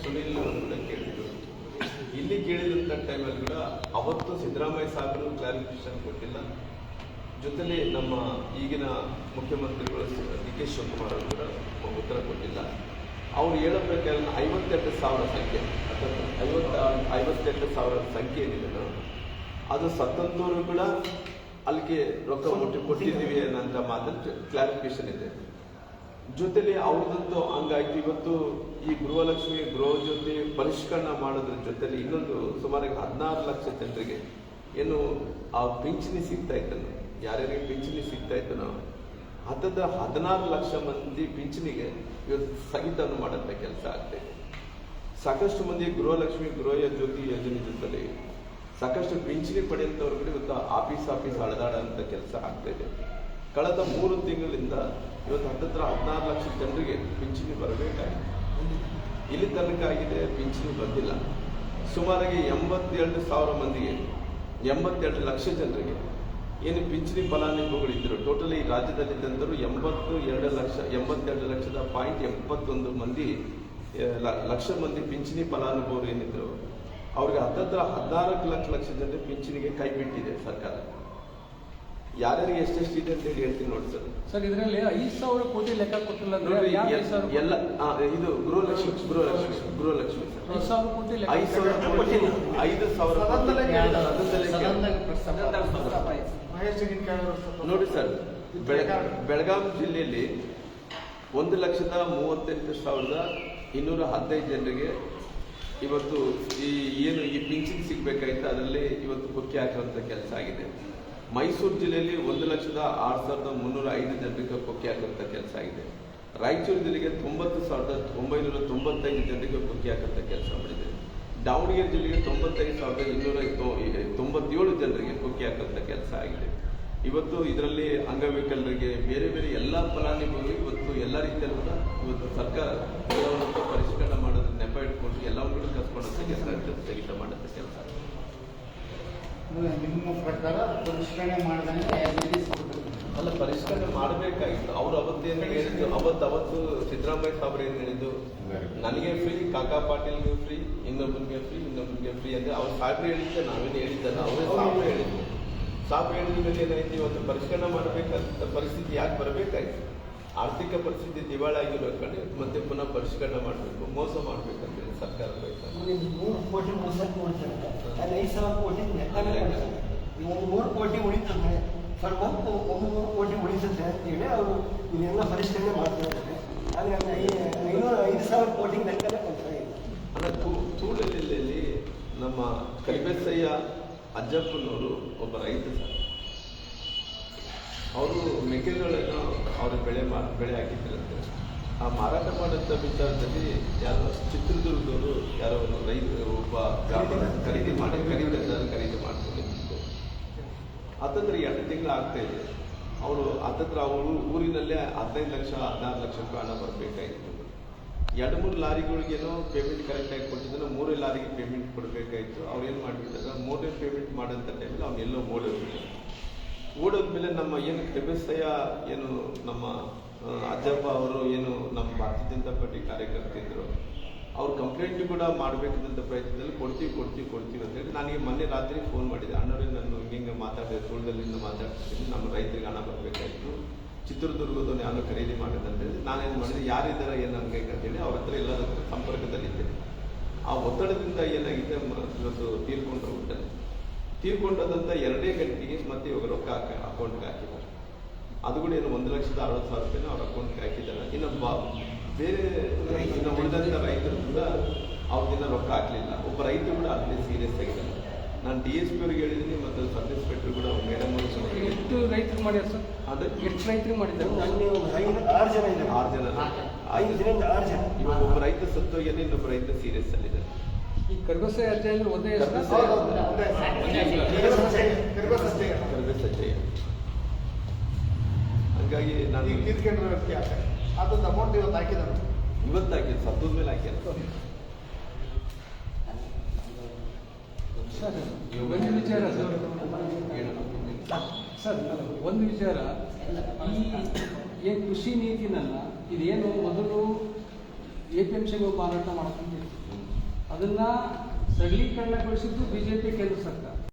ಸುನೀಲ್ ಕೂಡ ಕೇಳಿದ್ರು. ಇಲ್ಲಿ ಕೇಳಿದಂಥ ಟೈಮಲ್ಲಿ ಕೂಡ ಅವತ್ತು ಸಿದ್ದರಾಮಯ್ಯ ಸಾಹೇಬರು ಕ್ಲಾರಿಫಿಕೇಶನ್ ಕೊಟ್ಟಿಲ್ಲ. ಜೊತೆಲಿ ನಮ್ಮ ಈಗಿನ ಮುಖ್ಯಮಂತ್ರಿಗಳು ಡಿ.ಕೆ. ಶಿವಕುಮಾರ್ ಅವರು ಕೂಡ ಉತ್ತರ ಕೊಟ್ಟಿಲ್ಲ. ಅವ್ರು ಹೇಳಬೇಕಾದ್ರೆ 52,000 ಸಂಖ್ಯೆ 52,000 ಸಂಖ್ಯೆ ಏನಿದೆ ಅದು ಸತ್ತಂತವರು ಕೂಡ ಅಲ್ಲಿಗೆ ರೊಕ್ಕ ಕೊಟ್ಟಿದ್ದೀವಿ ಅನ್ನೋಂಥ ಮಾತಲ್ಲಿ ಕ್ಲಾರಿಫಿಕೇಶನ್ ಇದೆ. ಜೊತೆಲಿ ಅವ್ರದಂತೂ ಹಂಗಾಗಿ ಇವತ್ತು ಈ ಗೃಹಲಕ್ಷ್ಮಿ ಗೃಹ ಜೊತೆ ಪರಿಷ್ಕರಣೆ ಮಾಡೋದ್ರ ಜೊತೆಲಿ ಇನ್ನೊಂದು ಸುಮಾರು 16 ಲಕ್ಷ ಜನರಿಗೆ ಏನು ಆ ಪಿಂಚಣಿ ಸಿಗ್ತಾ ಇದ್ದನು, ಯಾರ್ಯಾರಿಗೆ ಪಿಂಚಣಿ ಸಿಗ್ತಾ ಇದ್ದನೋ ಹತ್ತದ 16 ಲಕ್ಷ ಮಂದಿ ಪಿಂಚಣಿಗೆ ಇವತ್ತು ಸ್ಥಗಿತವನ್ನು ಮಾಡೋಂಥ ಕೆಲಸ ಆಗ್ತಾ ಇದೆ. ಸಾಕಷ್ಟು ಮಂದಿ ಗೃಹಲಕ್ಷ್ಮಿ ಗೃಹ ಜ್ಯೋತಿ ಯೋಜನೆ ಜೊತೆಲಿ ಸಾಕಷ್ಟು ಪಿಂಚಣಿ ಪಡೆಯುವಂಥವ್ರಿಗೆ ಇವತ್ತು ಆಫೀಸ್ ಅಳದಾಡೋಂಥ ಕೆಲಸ ಆಗ್ತಾ ಇದೆ. ಕಳೆದ 3 ತಿಂಗಳಿಂದ ಇವತ್ತು ಹತ್ತತ್ರ 16 ಲಕ್ಷ ಜನರಿಗೆ ಪಿಂಚಣಿ ಬರಬೇಕಾಗಿದೆ. ಇಲ್ಲಿ ತನಕ ಆಗಿದೆ, ಪಿಂಚಣಿ ಬಂದಿಲ್ಲ. ಸುಮಾರಾಗಿ 82,000 ಮಂದಿಗೆ 82 ಲಕ್ಷ ಜನರಿಗೆ ಏನು ಪಿಂಚಣಿ ಫಲಾನುಭವಿಗಳಿದ್ದರು. ಟೋಟಲಿ ರಾಜ್ಯದಲ್ಲಿದ್ದಂಥವರು 82,71 ಮಂದಿ ಲಕ್ಷ ಮಂದಿ ಪಿಂಚಣಿ ಫಲಾನುಭವರು ಏನಿದ್ರು ಅವ್ರಿಗೆ ಹತ್ತತ್ರ 14 ಲಕ್ಷ ಜನರಿಗೆ ಪಿಂಚಣಿಗೆ ಕೈ ಬಿಟ್ಟಿದೆ ಸರ್ಕಾರ. ಯಾರ್ಯಾರಿಗೆ ಎಷ್ಟೆಷ್ಟು ಇದೆ ಅಂತ ಹೇಳಿ ಹೇಳ್ತೀನಿ ನೋಡಿ ಸರ್. ಇದರಲ್ಲಿ 5,000 ಕೋಟಿ ಲೆಕ್ಕ ಕೊಟ್ಟಿಲ್ಲ ಎಲ್ಲ ಇದು ಗೃಹಲಕ್ಷ್ಮಿ 5,000 ಕೋಟಿ 5,000 ನೋಡಿ ಸರ್. ಬೆಳಗಾವಿ ಜಿಲ್ಲೆಯಲ್ಲಿ 1,38,215 ಜನರಿಗೆ ಇವತ್ತು ಏನು ಈ ಪಿಂಚಣಿ ಸಿಗ್ಬೇಕಾಯ್ತು ಅದರಲ್ಲಿ ಇವತ್ತು ಕೊಕ್ಕೆ ಹಾಕುವಂಥ ಕೆಲಸ ಆಗಿದೆ. ಮೈಸೂರು ಜಿಲ್ಲೆಯಲ್ಲಿ 1,06,305 ಜನರಿಗೆ ಕೊಕ್ಕೆ ಹಾಕುವಂಥ ಕೆಲಸ ಆಗಿದೆ. ರಾಯಚೂರು ಜಿಲ್ಲೆಗೆ 90,995 ಜನರಿಗೆ ಕೊಕ್ಕೆ ಹಾಕುವಂಥ ಕೆಲಸ ಮಾಡಿದೆ. ದಾವಣಗೆರೆ ಜಿಲ್ಲೆಗೆ 95,297 ಜನರಿಗೆ ಕೊಕ್ಕೆ ಹಾಕುವಂಥ ಕೆಲಸ ಆಗಿದೆ. ಇವತ್ತು ಇದರಲ್ಲಿ ಅಂಗವಿಕಲರಿಗೆ ಬೇರೆ ಬೇರೆ ಎಲ್ಲ ಫಲಾನುಭವಿಗಳು ಇವತ್ತು ಎಲ್ಲ ರೀತಿಯಲ್ಲೂ ಕೂಡ ಇವತ್ತು ಸರ್ಕಾರ ಎಲ್ಲವನ್ನು ಪರಿಷ್ಕರಣೆ ಮಾಡೋದನ್ನ ನೆಪ ಇಟ್ಕೊಂಡು ಎಲ್ಲವನ್ನು ಕಸ್ಕೊಳ್ಳೋಂಥ ಕೆಲಸ ಸ್ಥಗಿತ ಮಾಡೋಂಥ ಕೆಲಸ. ನಿಮ್ಮ ಪ್ರಕಾರ ಪರಿಷ್ಕರಣೆ ಮಾಡಿದಂಗೆ ಅಲ್ಲ, ಪರಿಷ್ಕರಣೆ ಮಾಡಬೇಕಾಗಿತ್ತು. ಅವ್ರು ಅವತ್ತೇನು ಹೇಳಿದ್ದು, ಅವತ್ತು ಸಿದ್ದರಾಮಯ್ಯ ಸಾಹೇಬ್ರು ಏನು ಹೇಳಿದ್ದು, ನನಗೆ ಫ್ರೀ, ಕಾಕಾ ಪಾಟೀಲ್ಗೆ ಫ್ರೀ, ಇನ್ನೊಬ್ಬನಿಗೆ ಫ್ರೀ ಅಂದ್ರೆ ಅವ್ರು ಸಾಹೇಬ್ರು ಹೇಳಿದ್ದೆ, ನಾವೇನು ಹೇಳಿದ್ದಲ್ಲ, ಅವರೇ ಸಾಹೇಬ್ರು ಹೇಳಿದ್ದು. ಸಾಹೇಬ್ರು ಹೇಳಿದ ಮೇಲೆ ಏನಾಯ್ತು, ಇವತ್ತು ಪರಿಷ್ಕರಣೆ ಮಾಡಬೇಕಂತ ಪರಿಸ್ಥಿತಿ ಯಾಕೆ ಬರಬೇಕಾಯ್ತು? ಆರ್ಥಿಕ ಪರಿಸ್ಥಿತಿ ದಿವಾಳಿ ಆಗಿರ್ಬೇಕಂದ್ರೆ ಮತ್ತೆ ಪುನಃ ಪರಿಷ್ಕರಣೆ ಮಾಡಬೇಕು, ಮೋಸ ಮಾಡ್ಬೇಕಂತ ಹೇಳಿ ಸರ್ಕಾರ ಬೇಕಾದ್ರೆ 3 ಕೋಟಿ ಮೋಸಕ್ಕೆ ನೋಡ್ತಾರೆ. ಅದು 5,000 ಕೋಟಿ ಒಂದು 3 ಕೋಟಿ ಉಳಿತಂದ್ರೆ ಫರ್ ಮಂತ್ 1 ಕೋಟಿ ಉಳಿತಂತೆ ಅಂತೇಳಿ ಅವರು ಇದೆಲ್ಲ ಪರಿಷ್ಕರಣೆ ಮಾಡ್ತಾ ಇದ್ದಾರೆ. ಆದರೆ 5,000 ಕೋಟಿಗೆ ಲೆಕ್ಕನೇ ಕೊಡ್ತಾರೆ. ತೂಳಲ್ಲಿ ನಮ್ಮ ಕರಿಬೆಸಯ್ಯ ಅಜ್ಜಪ್ಪನವರು ಒಬ್ಬ ರೈತ ಸರ್. ಅವರು ಮೆಕ್ಕೆಜೋಳನ ಅವರು ಬೆಳೆ ಹಾಕಿದ್ರಂತೆ. ಆ ಮಾರಾಟ ಮಾಡೋಂಥ ವಿಚಾರದಲ್ಲಿ ಯಾರೋ ಚಿತ್ರದುರ್ಗದವರು ಯಾರೋ ಒಬ್ಬ ವ್ಯಾಪಾರ ಖರೀದಿ ಮಾಡ್ಕೊಂಡಿದ್ದು ಹತ್ತತ್ರ 2 ತಿಂಗಳು ಆಗ್ತಾ ಇದೆ. ಅವರು ಹತ್ತತ್ರ ಅವರು ಊರಿನಲ್ಲೇ 15 ಲಕ್ಷ 16 ಲಕ್ಷ ರೂಪಾಯಿ ಹಣ ಬರಬೇಕಾಯಿತು. 2-3 ಲಾರಿಗಳಿಗೇನೋ ಪೇಮೆಂಟ್ ಕರೆಕ್ಟಾಗಿ ಕೊಟ್ಟಿದ್ರೆ 3 ಲಾರಿಗೆ ಪೇಮೆಂಟ್ ಕೊಡಬೇಕಾಯಿತು. ಅವ್ರು ಏನು ಮಾಡಿಬಿಟ್ಟಾರೆ, 3ನೇ ಪೇಮೆಂಟ್ ಮಾಡೋಂಥ ಟೈಮಲ್ಲಿ ಅವನ್ನೆಲ್ಲೋ ಓಡೋದ್ಮೇಲೆ ನಮ್ಮ ಏನು ಕರಿಬೆಸಯ್ಯ ಏನು ನಮ್ಮ ಅಜ್ಜಪ್ಪ ಅವರು ಏನು ನಮ್ಮ ಭಾರತೀಯ ಜನತಾ ಪಾರ್ಟಿ ಕಾರ್ಯಕರ್ತಿದ್ರು, ಅವ್ರು ಕಂಪ್ಲೇಂಟ್ ಕೂಡ ಮಾಡಬೇಕಂತ ಪ್ರಯತ್ನದಲ್ಲಿ ಕೊಡ್ತೀವಿ ಅಂತೇಳಿ ನನಗೆ ಮೊನ್ನೆ ರಾತ್ರಿ ಫೋನ್ ಮಾಡಿದೆ. ಅಣ್ಣವ್ರೆ ನಾನು ಹಿಂಗೆ ಮಾತಾಡಿದೆ, ಸುಳ್ದಲ್ಲಿಂದ ಮಾತಾಡ್ತಿದ್ದೀನಿ, ನಮ್ಮ ರೈತರಿಗೆ ಹಣ ಬರಬೇಕಾಯಿತು, ಚಿತ್ರದುರ್ಗದವ್ರು ಯಾರು ಖರೀದಿ ಮಾಡೋದಂತೇಳಿ ನಾನೇನು ಮಾಡಿದೆ, ಯಾರಿದ್ದಾರೆ ಏನು ಹಂಗೆ ಅಂತೇಳಿ ಅವ್ರ ಹತ್ರ ಎಲ್ಲರ ಸಂಪರ್ಕದಲ್ಲಿದ್ದೆ. ಆ ಒತ್ತಡದಿಂದ ಏನಾಗಿದೆ, ಇವತ್ತು ತೀರ್ಕೊಂಡದಂತ 2 ಗಂಟೆಗೆ ಮತ್ತೆ ಇವಾಗ ರೊಕ್ಕ ಅಕೌಂಟ್ಗೆ ಹಾಕಿದ್ದಾರೆ. ಅದು ಕೂಡ ಏನು 1,60,000 ರೂಪಾಯಿನ ಅವ್ರ ಅಕೌಂಟ್ಗೆ ಹಾಕಿದ್ದಾರೆ. ಇನ್ನು ಬೇರೆ ಉಳಿದಂಥ ರೈತರು ಕೂಡ ಅವ್ರಿಗಿನ್ನ ರೊಕ್ಕ ಹಾಕಲಿಲ್ಲ. ಒಬ್ಬ ರೈತ ಕೂಡ ಅದನ್ನೇ ಸೀರಿಯಸ್ ಆಗಿದ್ದಾರೆ. ನಾನು DSP ಅವ್ರಿಗೆ ಹೇಳಿದ್ದೀನಿ, ಮತ್ತು ಸಬ್ ಇನ್ಸ್ಪೆಕ್ಟರ್ ಕೂಡ ಮೇಡಮ್ ಅವರು ಎಷ್ಟು ರೈತರು ಮಾಡ್ಯಾರ ಸರ್? ಅದೇ ಎಷ್ಟು ರೈತರು ಮಾಡಿದ್ದಾರೆ? 6 ಜನ ಇದ್ದಾರೆ. 6 ಜನ 5 ದಿನದಿಂದ 6 ಜನ. ಇವಾಗ ಒಬ್ಬ ರೈತ ಸತ್ತೋಗಿಯಲ್ಲಿ ಇನ್ನೊಬ್ಬ ರೈತ ಸೀರಿಯಸ್ ಅಲ್ಲಿದ್ದಾರೆ. ಈ ಕರಿಬೆಸಯ್ಯ ಅಜ್ಜ ಅಂದ್ರೆ ಒಂದೇ ಕರಿಬೆಸಯ್ಯ. ಹಂಗಾಗಿ ನಾನು ತೀರ್ಕೊಂಡಿರೋ ವ್ಯಕ್ತಿ ಅದೊಂದು ಅಮೌಂಟ್ ಇವತ್ತು ಹಾಕಿದ್ದಾರೆ. ಹಾಕಿದ್ದು ಸತ್ತದ ಮೇಲೆ ಹಾಕಿಲ್ಲ. ಸರ್ ಒಂದು ವಿಚಾರ ಸರ್ ಒಂದು ವಿಚಾರ, ಈ ಏನು ಕೃಷಿ ನೀತಿನಲ್ಲ ಇದೇನು ಮೊದಲು APMCಗಳು ಮಾರಾಟ ಮಾಡ್ಕೊಂಡಿದ್ರು. ಅದನ್ನ ಸರಳೀಕರಣಗೊಳಿಸಿದ್ದು BJP ಕೇಂದ್ರ ಸರ್ಕಾರ.